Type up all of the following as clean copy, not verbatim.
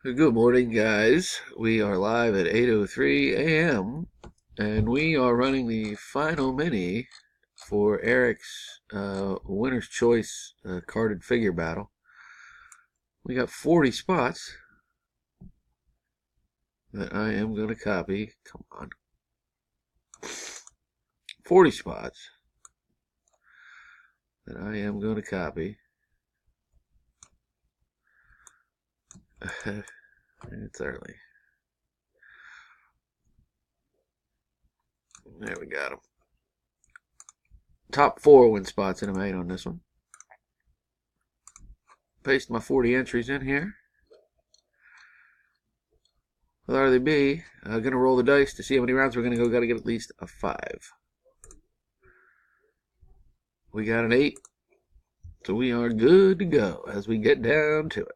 Good morning, guys. We are live at 8:03 a.m. and we are running the final mini for Eric's Winner's Choice carded figure battle. We got 40 spots that I am going to copy. Come on. 40 spots that I am going to copy. It's early. There we got them. Top 4 win spots in a 8 on this one. Paste my 40 entries in here. With RDB, I'm going to roll the dice to see how many rounds we're going to go. Got to get at least a 5. We got an 8. So we are good to go as we get down to it.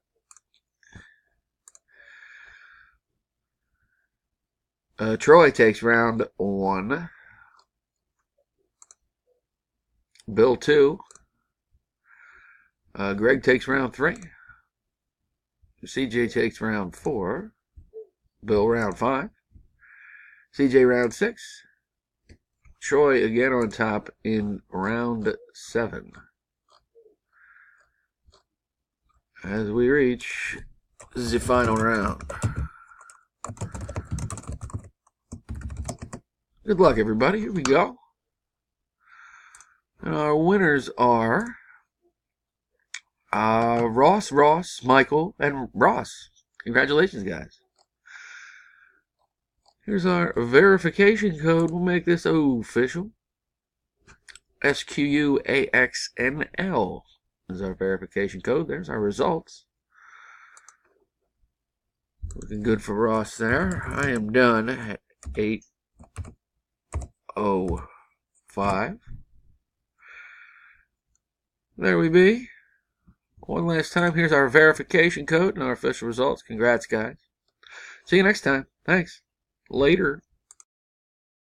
Troy takes round 1. Bill 2. Greg takes round 3. CJ takes round 4. Bill round 5. CJ round 6. Troy again on top in round 7. As we reach the final round. Good luck, everybody. Here we go. And our winners are Ross, Michael, and Ross. Congratulations, guys. Here's our verification code. We'll make this official. SQUAXNL is our verification code. There's our results. Looking good for Ross there. I am done at 8:05. There we be. One last time, here's our verification code and our official results. Congrats, guys. See you next time. Thanks. Later.